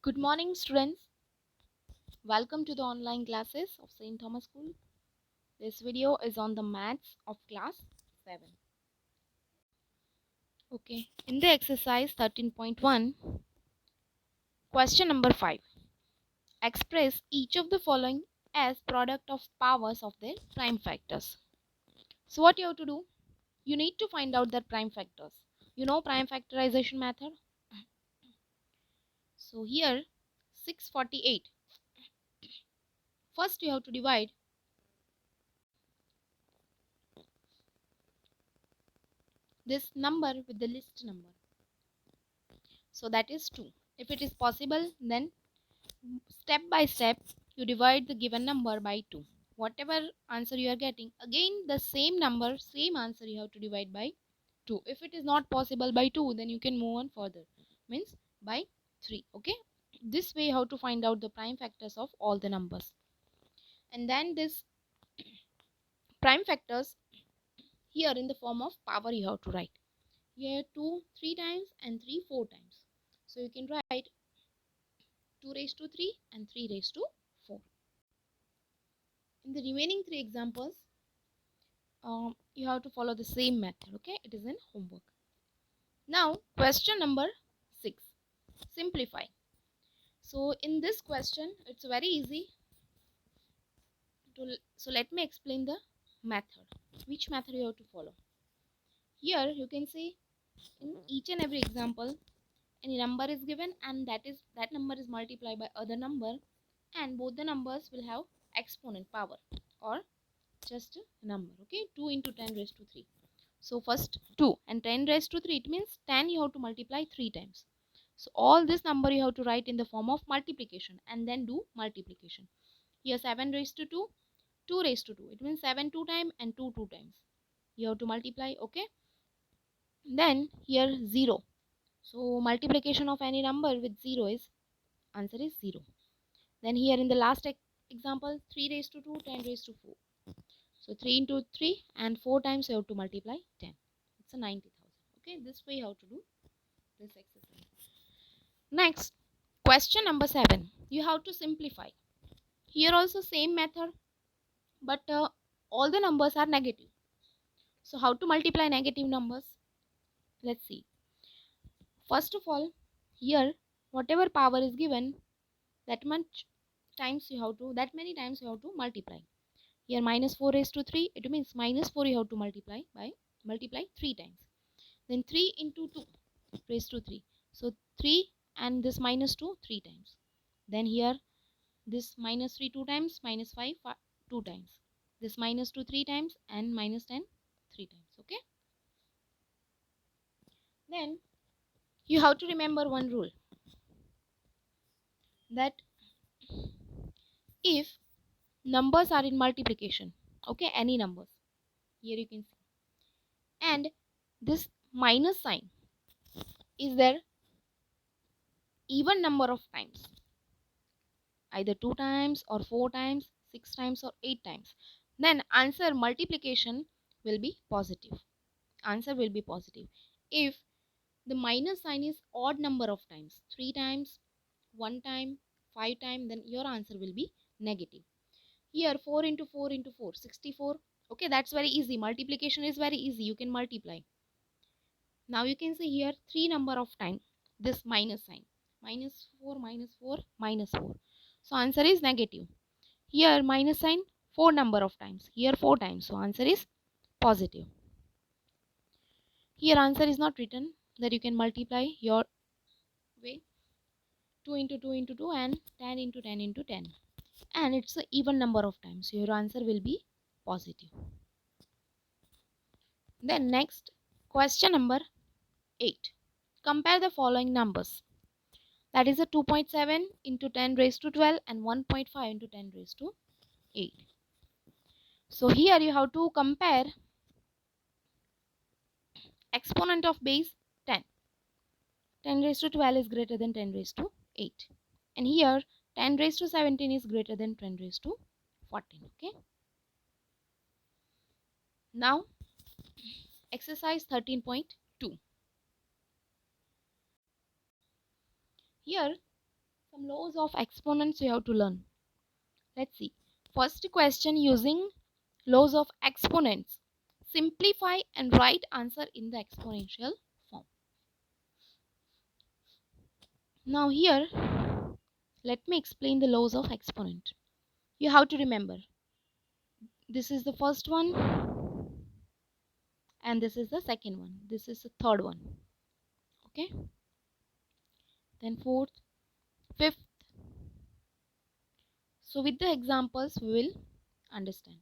Good morning, students. Welcome to the online classes of St. Thomas School. This video is on the maths of class 7. Okay, in the exercise 13.1, question number 5. Express each of the following as product of powers of their prime factors. So what you have to do? You need to find out their prime factors. You know prime factorization method? So here 648. First you have to divide this number with the list number. So that is 2. If it is possible, then step by step you divide the given number by 2. Whatever answer you are getting, again the same number, same answer you have to divide by 2. If it is not possible by 2, then you can move on further, means by 3. Okay, this way how to find out the prime factors of all the numbers. And then this prime factors here in the form of power you have to write. Here 2 3 times and 3 4 times. So you can write 2 raised to 3 and 3 raised to 4. In the remaining 3 examples, you have to follow the same method. Okay, it is in homework. Now question number 6, simplify. So in this question it's very easy to, so let me explain the method, which method you have to follow. Here you can see in each and every example any number is given and that number is multiplied by other number, and both the numbers will have exponent power or just a number. Okay, 2 into 10 raised to 3. So first 2 and 10 raised to 3, it means 10 you have to multiply 3 times. So all this number you have to write in the form of multiplication and then do multiplication. Here 7 raised to 2, 2 raised to 2, it means 7 2 times and 2 2 times you have to multiply. Okay, then here 0. So multiplication of any number with 0 is, answer is 0. Then here in the last example 3 raised to 2, 10 raised to 4. So 3 into 3 and 4 times you have to multiply 10. It's a 90,000. Okay, this way you have to do this exercise. Next, question number 7. You have to simplify. Here also same method, but all the numbers are negative. So how to multiply negative numbers? Let's see. First of all, here whatever power is given, that much times you have to, that many times you have to multiply. Here minus 4 raised to 3, it means minus 4 you have to multiply 3 times. Then 3 into 2 raised to 3. So 3 and this minus 2 3 times. Then here this minus 3 2 times, minus 5 2 times. This minus 2 3 times and minus 10 3 times. Okay. Then you have to remember one rule, that if numbers are in multiplication, okay, any numbers, here you can see, and this minus sign is there even number of times, either 2 times or 4 times, 6 times or 8 times, then answer multiplication will be positive. Answer will be positive. If the minus sign is odd number of times, 3 times, 1 time, 5 times, then your answer will be negative. Here 4 into 4 into 4, 64. Okay, that's very easy. Multiplication is very easy. You can multiply. Now you can see here 3 number of time this minus sign, minus 4 minus 4 minus 4. So answer is negative. Here minus sign 4 number of times, here 4 times, so answer is positive. Here answer is not written, that you can multiply your way, 2 into 2 into 2 and 10 into 10 into 10, and it's an even number of times, so your answer will be positive. Then next, question number 8. Compare the following numbers, that is a 2.7 into 10 raised to 12 and 1.5 into 10 raised to 8. So here you have to compare exponent of base 10. 10 raised to 12 is greater than 10 raised to 8. And here 10 raised to 17 is greater than 10 raised to 14. Okay. Now exercise 13.2. Here some laws of exponents you have to learn. Let's see. First question, using laws of exponents, simplify and write answer in the exponential form. Now here, let me explain the laws of exponent. You have to remember, this is the first one and this is the second one. This is the third one. Okay. Then fourth, fifth. So with the examples we will understand.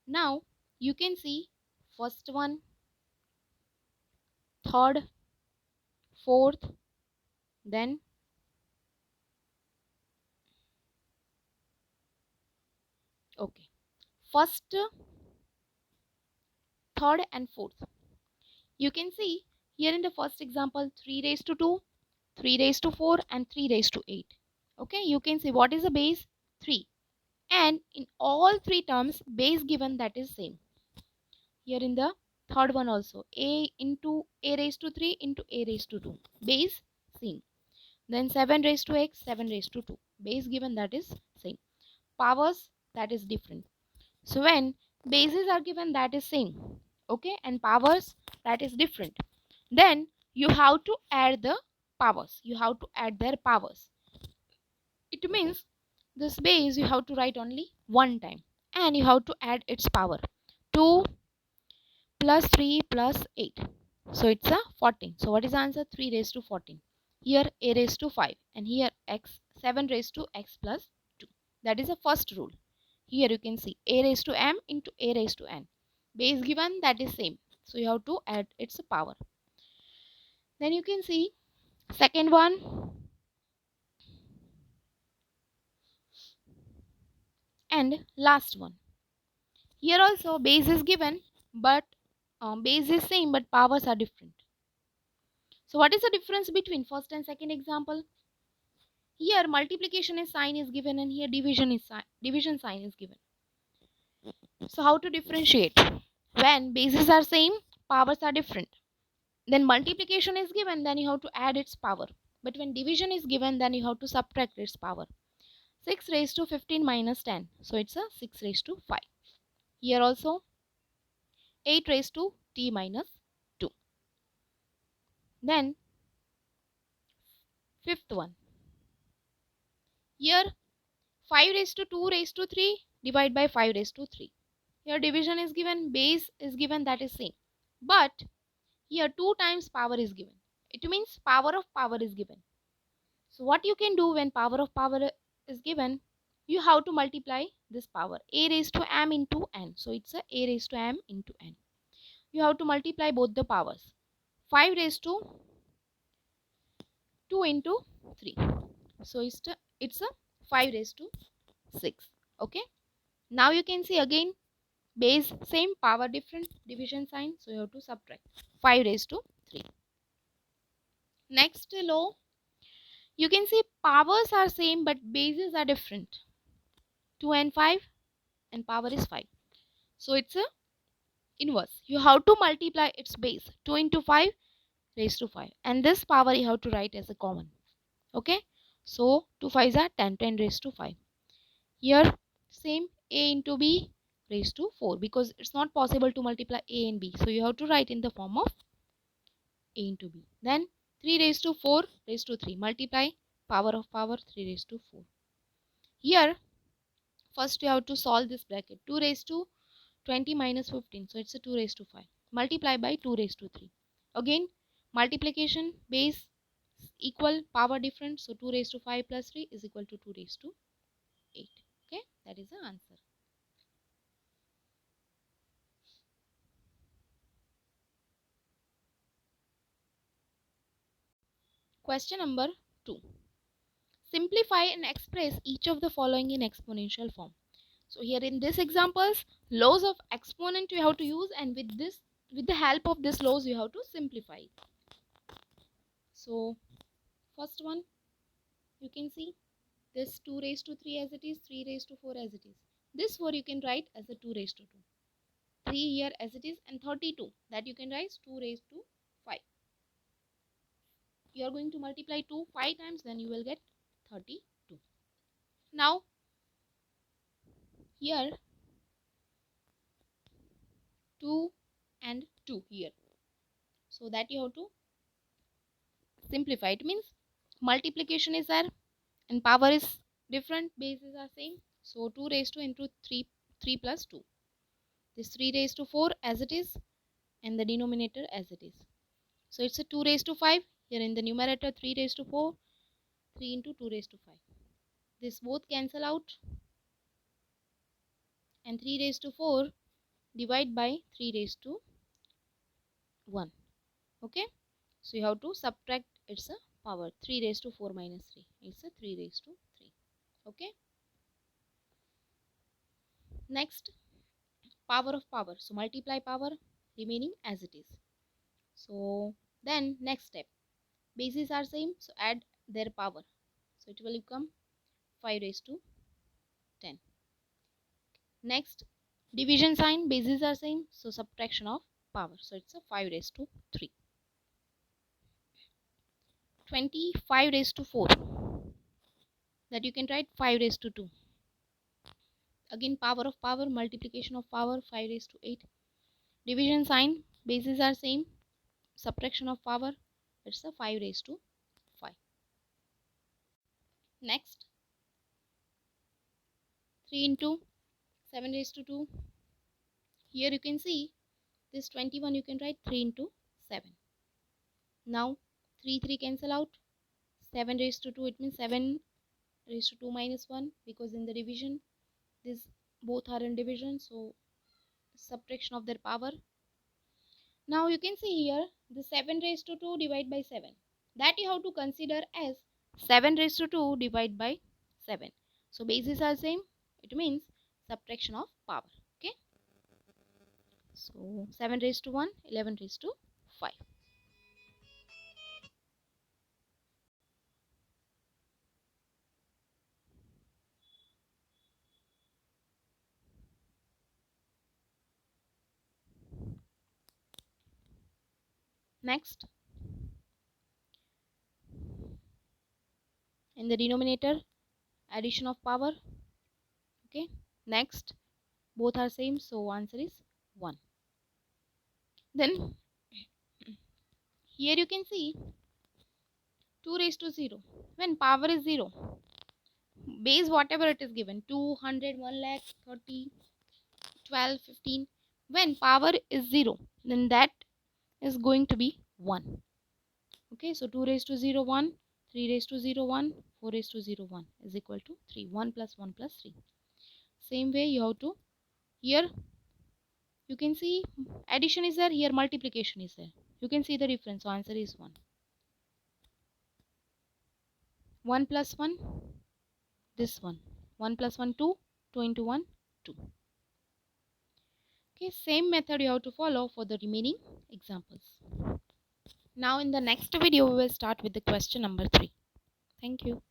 Now you can see first one, third, fourth, then okay. First, third and fourth. You can see here in the first example 3 raised to 2, 3 raised to 4 and 3 raised to 8. Okay, you can see what is the base? 3. And in all three terms base given that is same. Here in the third one also a into a raised to 3 into a raised to 2. Base same. Then 7 raised to x, 7 raised to 2. Base given that is same. Powers that is different. So when bases are given that is same, okay, and powers that is different, then you have to add the powers. You have to add their powers. It means this base you have to write only one time and you have to add its power. 2 plus 3 plus 8. So it's a 14. So what is the answer? 3 raised to 14. Here a raised to 5 and here x 7 raised to x plus 2. That is the first rule. Here you can see a raised to m into a raised to n. Base given that is same. So you have to add its power. Then you can see second one. And last one. Here also base is given but base is same but powers are different. So what is the difference between first and second example? Here multiplication is sign is given and here division sign is given. So how to differentiate? When bases are same, powers are different. Then multiplication is given, then you have to add its power. But when division is given, then you have to subtract its power. 6 raised to 15 minus 10. So it's a 6 raised to 5. Here also 8 raised to t minus 2. Then fifth one. Here 5 raised to 2 raised to 3 divide by 5 raised to 3. Here division is given, base is given, that is same. But here 2 times power is given. It means power of power is given. So what you can do when power of power is given, you have to multiply this power. A raised to m into n. So it's a raised to m into n. You have to multiply both the powers. 5 raised to 2 into 3. So it's a 5 raised to 6. Okay. Now you can see again base same, power different, division sign. So you have to subtract 5 raised to 3. Next law, you can see powers are same but bases are different. 2 and 5 and power is 5. So it's a inverse. You have to multiply its base. 2 into 5 raised to 5. And this power you have to write as a common. Okay. So 2 5s are 10. 10 raised to 5. Here same, a into b raised to 4 because it's not possible to multiply a and b. So you have to write in the form of a into b. Then 3 raised to 4 raised to 3. Multiply power of power 3 raised to 4. Here first you have to solve this bracket. 2 raised to 20 minus 15. So it's a 2 raised to 5. Multiply by 2 raised to 3. Again multiplication, base equal, power different. So 2 raised to 5 plus 3 is equal to 2 raised to 8. Okay, that is the answer. Question number 2. Simplify and express each of the following in exponential form. So here in this examples, laws of exponent you have to use, and with the help of this laws you have to simplify. So first one, you can see this 2 raised to 3 as it is, 3 raised to 4 as it is. This 4 you can write as a 2 raised to 2. 3 here as it is, and 32 that you can write 2 raised to 5. You are going to multiply 2 5 times, then you will get 32. Now here 2 and 2 here, so that you have to simplify. It means multiplication is there and power is different, bases are same. So 2 raised to into 3, 3 plus 2. This 3 raised to 4 as it is and the denominator as it is. So it's a 2 raised to 5. Here in the numerator 3 raised to 4, 3 into 2 raised to 5. This both cancel out and 3 raised to 4 divide by 3 raised to 1. Okay. So you have to subtract its a power. 3 raised to 4 minus 3. It's a 3 raised to 3. Okay. Next, power of power. So multiply power remaining as it is. So then next step. Bases are same. So add their power. So it will become 5 raised to 10. Next, division sign. Bases are same. So subtraction of power. So it's a 5 raised to 3. 25 raised to 4. That you can write 5 raised to 2. Again power of power, multiplication of power, 5 raised to 8. Division sign, bases are same, subtraction of power, it's a 5 raised to 5. Next, 3 into 7 raised to 2. Here you can see this 21, you can write 3 into 7. Now 3 cancel out, 7 raised to 2, it means 7 raised to 2 minus 1, because in the division this both are in division, so subtraction of their power. Now you can see here the 7 raised to 2 divided by 7. That you have to consider as 7 raised to 2 divided by 7. So bases are same. It means subtraction of power. Okay. So 7 raised to 1, 11 raised to 5. Next, in the denominator, addition of power. Okay. Next, both are same, so answer is 1. Then here you can see 2 raised to 0. When power is 0, base whatever it is given, 200, 1 lakh, 30, 12, 15. When power is 0, then that is going to be 1. Okay, so 2 raised to 0, 1, 3 raised to 0, 1, 4 raised to 0, 1 is equal to 3. 1 plus 1 plus 3. Same way you have to, here you can see addition is there, here multiplication is there. You can see the difference, so answer is 1. 1 plus 1, this one. 1 plus 1, 2, 2 into 1, 2. Okay, same method you have to follow for the remaining examples. Now in the next video we will start with the question number 3. Thank you.